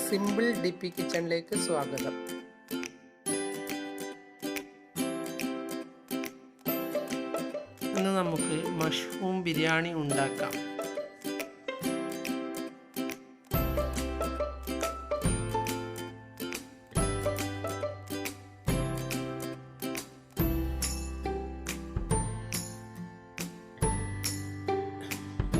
Simple DP കിച്ചണിലേക്ക് സ്വാഗതം. ഇന്ന് നമുക്ക് മഷ്റൂം ബിരിയാണി ഉണ്ടാക്കാം.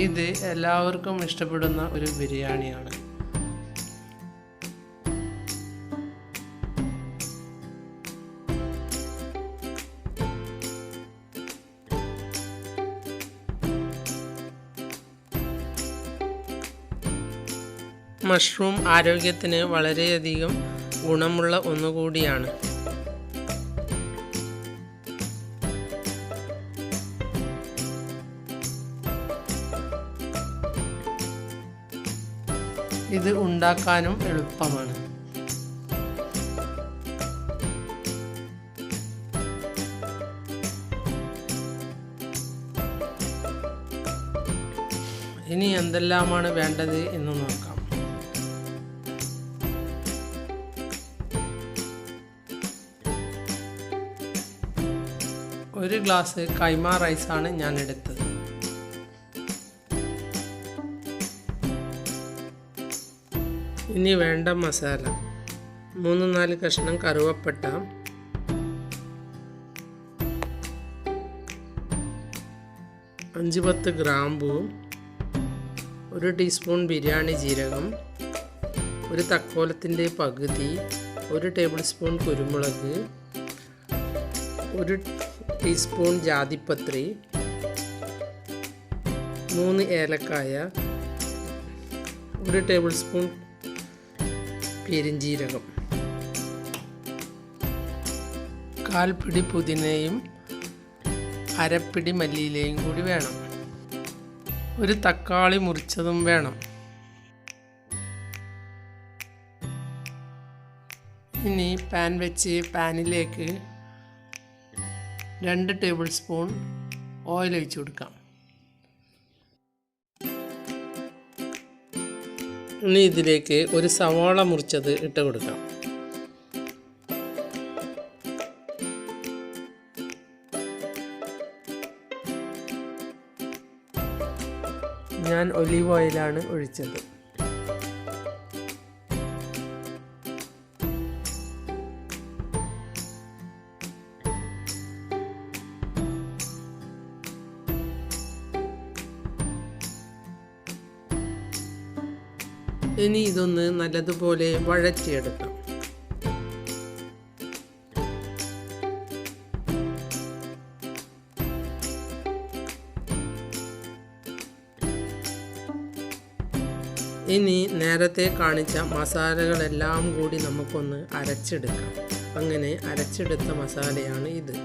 ഇത് എല്ലാവർക്കും ഇഷ്ടപ്പെടുന്ന ഒരു ബിരിയാണിയാണ്. മഷ്റൂം ആരോഗ്യത്തിന് വളരെയധികം ഗുണമുള്ള ഒന്നുകൂടിയാണ്. ഇത് ഉണ്ടാക്കാനും എളുപ്പമാണ്. ഇനി എന്തെല്ലാമാണ് വേണ്ടത് എന്ന് നോക്കാം. ഒരു ഗ്ലാസ് കൈമ റൈസാണ് ഞാൻ എടുത്തത്. ഇനി വേണ്ട മസാല: 3-4 കഷ്ണം കറുവപ്പട്ട, 5-10 ഗ്രാമ്പൂ, 1 ടീസ്പൂൺ ബിരിയാണി ജീരകം, 1 തക്കോലത്തിൻ്റെ പകുതി, 1 ടേബിൾ സ്പൂൺ കുരുമുളക്, 1 ടീസ്പൂൺ ജാതിപത്രി, 3 ഏലക്കായ, 1 ടേബിൾ സ്പൂൺ പെരിഞ്ജീരകം, 1/4 പിടി പുതിനയും 1/2 പിടി മല്ലിയിലയും കൂടി വേണം. 1 തക്കാളി മുറിച്ചതും വേണം. ഇനി പാൻ വെച്ച് പാനിലേക്ക് 2 ടേബിൾ സ്പൂൺ ഓയിൽ ഒഴിച്ചു കൊടുക്കാം. ഇനി ഇതിലേക്ക് 1 സവാള മുറിച്ചത് ഇട്ട് കൊടുക്കാം. ഞാൻ ഒലീവ് ഓയിലാണ് ഒഴിച്ചത്. ഇനി ഇതൊന്ന് നല്ലതുപോലെ വഴറ്റിയെടുക്കാം. ഇനി നേരത്തെ കാണിച്ച മസാലകളെല്ലാം കൂടി നമുക്കൊന്ന് അരച്ചെടുക്കാം. അങ്ങനെ അരച്ചെടുത്ത മസാലയാണ് ഇത്.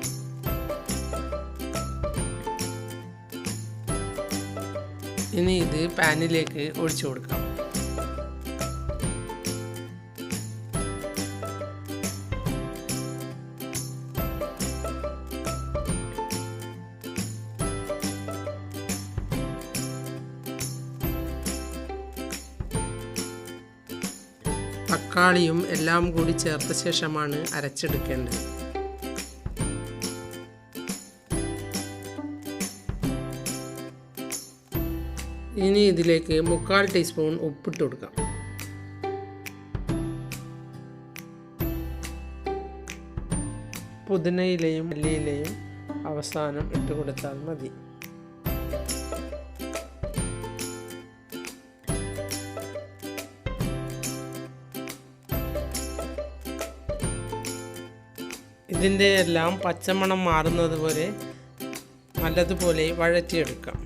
ഇനി ഇത് പാനിലേക്ക് ഒഴിച്ചു കൊടുക്കാം. തക്കാളിയും എല്ലാം കൂടി ചേർത്ത ശേഷമാണ് അരച്ചെടുക്കേണ്ടത്. ഇനി ഇതിലേക്ക് 3/4 ടീസ്പൂൺ ഉപ്പിട്ട് കൊടുക്കാം. പുതിനയിലയും മല്ലിയിലയും അവസാനം ഇട്ട് കൊടുത്താൽ മതി. ഇതിൻ്റെ എല്ലാം പച്ചമണം മാറുന്നത് വരെ നല്ലതുപോലെ വഴറ്റിയെടുക്കാം.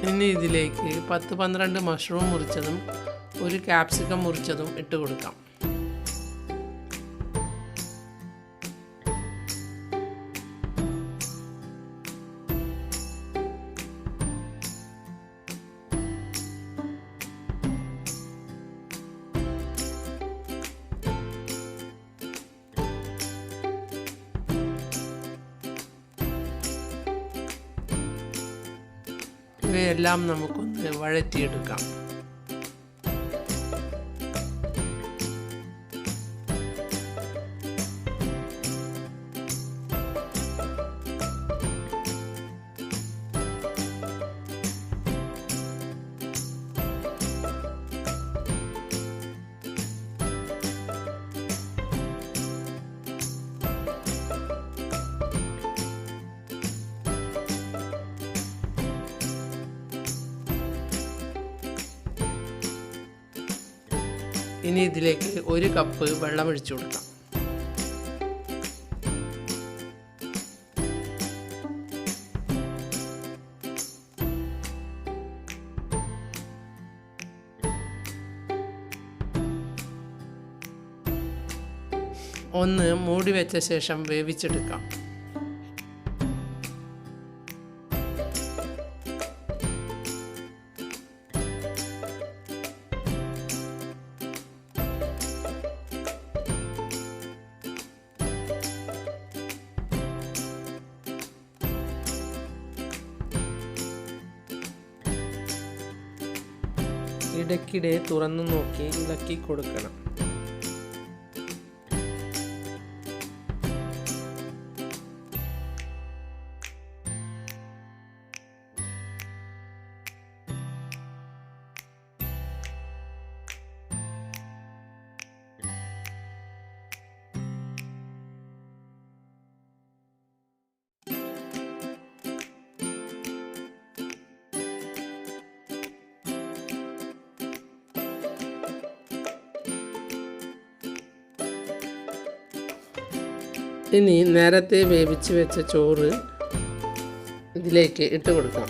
ഇനി ഇതിലേക്ക് 10-12 മഷ്റൂം മുറിച്ചതും ഒരു ക്യാപ്സിക്കം മുറിച്ചതും ഇട്ട് കൊടുക്കാം. ഇവയെല്ലാം നമുക്കൊന്ന് വഴറ്റിയെടുക്കാം. ഇനി ഇതിലേക്ക് 1 കപ്പ് വെള്ളം ഒഴിച്ചു കൊടുക്കാം. ഒന്ന് മൂടി വെച്ച ശേഷം വേവിച്ചെടുക്കാം. ഇടയ്ക്കിടെ തുറന്നു നോക്കി ഇളക്കി കൊടുക്കണം. ഇനി നേരത്തെ വേവിച്ച് വെച്ച ചോറ് ഇതിലേക്ക് ഇട്ട് കൊടുക്കാം.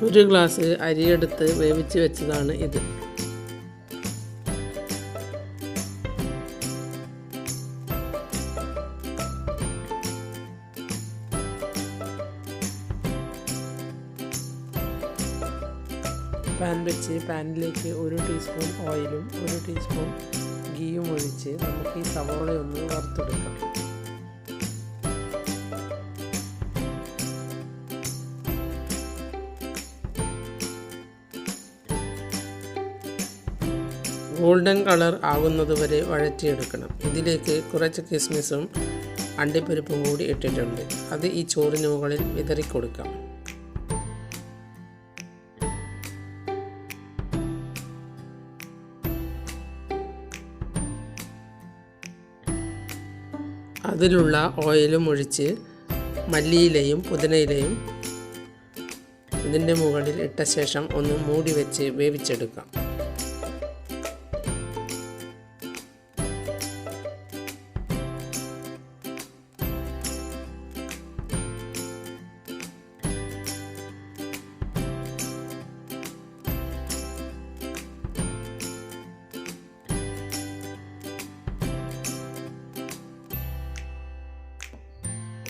ഒരു ഗ്ലാസ് അരിയെടുത്ത് വേവിച്ച് വെച്ചതാണ് ഇത്. പാൻ വെച്ച് പാനിലേക്ക് 1 ടീസ്പൂൺ ഓയിലും 1 ടീസ്പൂൺ ഗീയും ഒഴിച്ച് നമുക്ക് ഈ സവോളയൊന്ന് വറുത്തെടുക്കാം. ഗോൾഡൻ കളർ ആകുന്നതുവരെ വഴറ്റിയെടുക്കണം. ഇതിലേക്ക് കുറച്ച് കിസ്മിസും അണ്ടിപ്പരിപ്പും കൂടി ഇട്ടിട്ടുണ്ട്. അത് ഈ ചോറിന് മുകളിൽ വിതറിക്കൊടുക്കാം. അതിലുള്ള ഓയിലും ഒഴിച്ച് മല്ലിയിലയും പുതിനയിലയും ഇതിൻ്റെ മുകളിൽ ഇട്ട ശേഷം ഒന്ന് മൂടി വെച്ച് വേവിച്ചെടുക്കാം.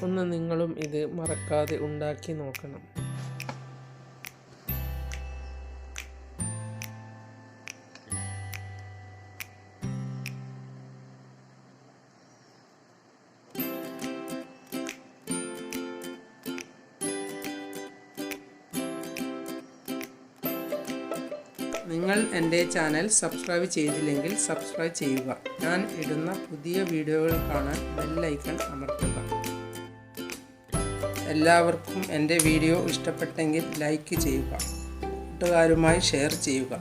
ഒന്ന് നിങ്ങളും ഇത് മറക്കാതെ ഉണ്ടാക്കി നോക്കണം. നിങ്ങൾ എൻ്റെ ചാനൽ സബ്സ്ക്രൈബ് ചെയ്തില്ലെങ്കിൽ സബ്സ്ക്രൈബ് ചെയ്യുക. ഞാൻ ഇടുന്ന പുതിയ വീഡിയോകൾ കാണാൻ ബെൽ ഐക്കൺ അമർത്തുക. എല്ലാവർക്കും എൻ്റെ വീഡിയോ ഇഷ്ടപ്പെട്ടെങ്കിൽ ലൈക്ക് ചെയ്യുക. കൂട്ടുകാരുമായി ഷെയർ ചെയ്യുക.